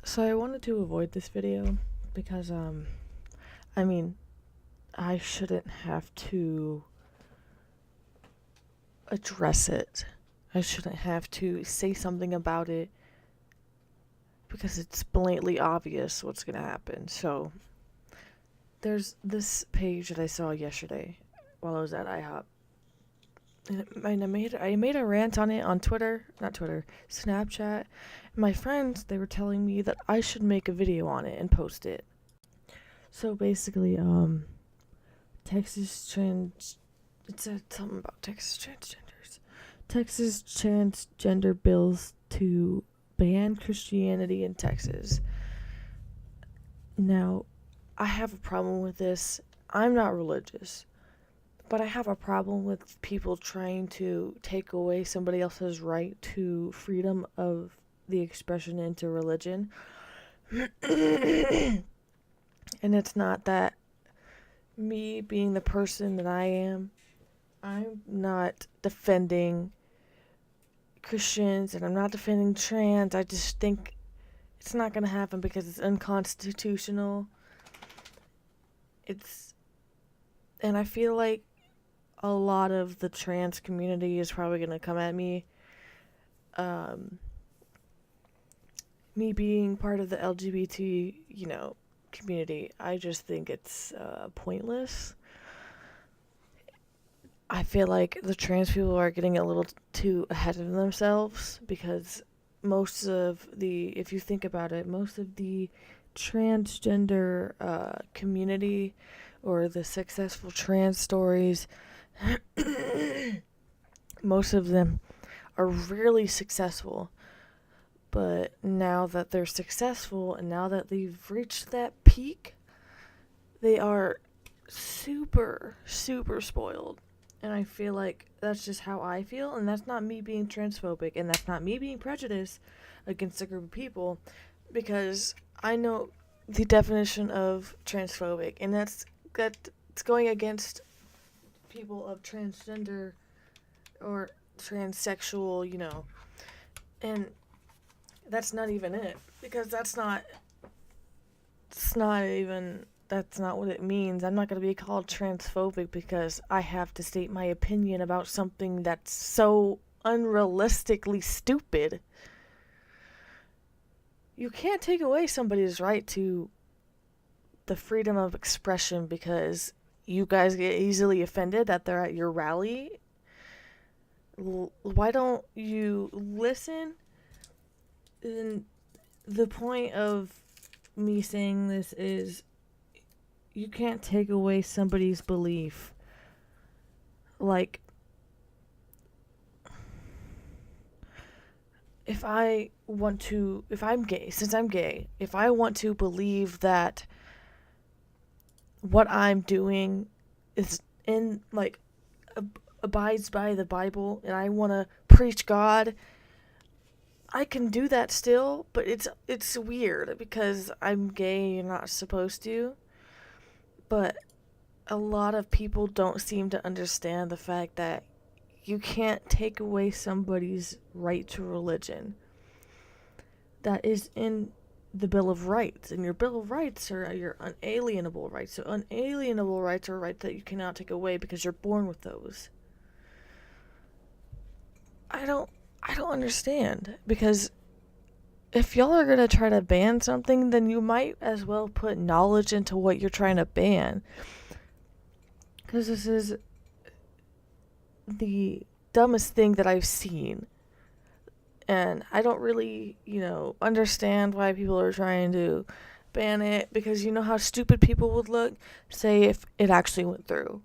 So I wanted to avoid this video because I mean, I shouldn't have to address it. I shouldn't have to say something about it because it's blatantly obvious what's going to happen. So there's this page that I saw yesterday while I was at IHOP. And I made a rant on it on Snapchat. My friends, they were telling me that I should make a video on it and post it. So basically, Texas trans. It said something about Texas transgenders. Texas transgender bills to ban Christianity in Texas. Now, I have a problem with this. I'm not religious, but I have a problem with people trying to take away somebody else's right to freedom of the expression into religion. And it's not that me being the person that I am, I'm not defending Christians and I'm not defending trans. I just think it's not going to happen because it's unconstitutional. And I feel like a lot of the trans community is probably going to come at me. Me being part of the LGBT, community, I just think it's pointless. I feel like the trans people are getting a little too ahead of themselves because if you think about it, most of the transgender community or the successful trans stories, most of them are really successful. But now that they're successful and now that they've reached that peak, they are super, super spoiled. And I feel like that's just how I feel, and that's not me being transphobic, and that's not me being prejudiced against a group of people, because I know the definition of transphobic, and that's going against people of transgender or transsexual, and that's not even it, because that's not what it means. I'm not going to be called transphobic because I have to state my opinion about something that's so unrealistically stupid. You can't take away somebody's right to the freedom of expression because you guys get easily offended that they're at your rally. Why don't you listen? And the point of me saying this is you can't take away somebody's belief. Like, if I'm gay, since I'm gay, if I want to believe that what I'm doing is abides by the Bible and I want to preach God, I can do that still, but it's weird because I'm gay and you're not supposed to. But a lot of people don't seem to understand the fact that you can't take away somebody's right to religion. That is in the Bill of Rights, and your Bill of Rights are your unalienable rights. So unalienable rights are rights that you cannot take away because you're born with those. I don't understand, because if y'all are going to try to ban something, then you might as well put knowledge into what you're trying to ban. Because this is the dumbest thing that I've seen. And I don't really, understand why people are trying to ban it, because you know how stupid people would look? Say if it actually went through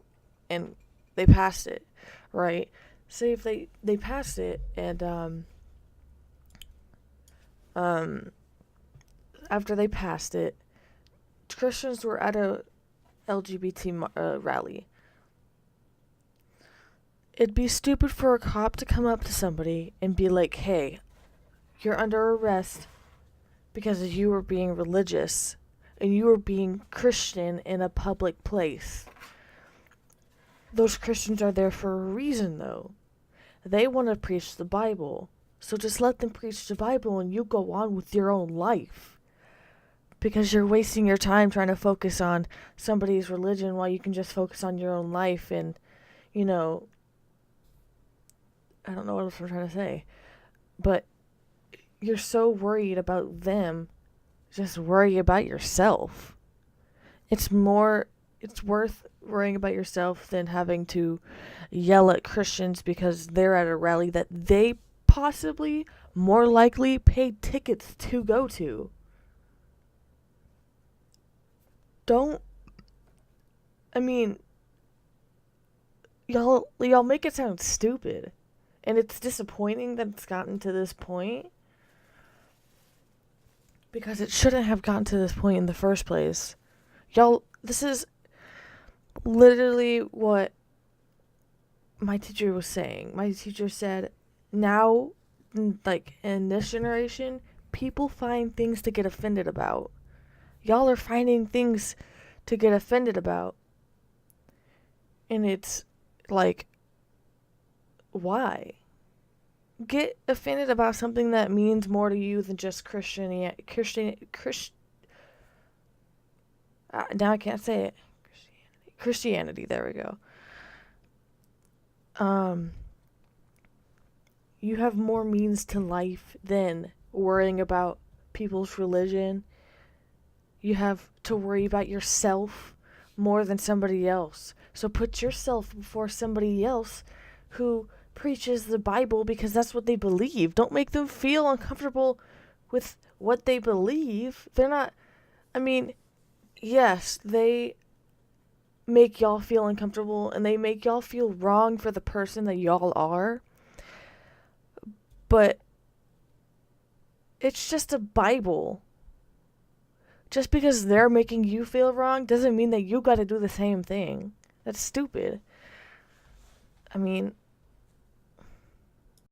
and they passed it, right? Say if they passed it and after they passed it, Christians were at a LGBT rally. It'd be stupid for a cop to come up to somebody and be like, hey, you're under arrest because you were being religious and you were being Christian in a public place. Those Christians are there for a reason, though. They want to preach the Bible. So just let them preach the Bible and you go on with your own life. because you're wasting your time trying to focus on somebody's religion while you can just focus on your own life and, you know, I don't know what else I'm trying to say, but you're so worried about them, just worry about yourself. It's worth worrying about yourself than having to yell at Christians because they're at a rally that they possibly, more likely, paid tickets to go to. Don't, I mean, y'all make it sound stupid. And it's disappointing that it's gotten to this point because it shouldn't have gotten to this point in the first place. Y'all, this is literally what my teacher was saying. My teacher said, now, like, in this generation, people find things to get offended about. Y'all are finding things to get offended about. And it's like, why? Get offended about something that means more to you than just now I can't say it. Christianity, there we go. You have more means to life than worrying about people's religion. You have to worry about yourself more than somebody else. So put yourself before somebody else who preaches the Bible because that's what they believe. Don't make them feel uncomfortable with what they believe. They're not, I mean, yes, they make y'all feel uncomfortable and they make y'all feel wrong for the person that y'all are. But it's just a Bible. Just because they're making you feel wrong doesn't mean that you gotta do the same thing. That's stupid. I mean,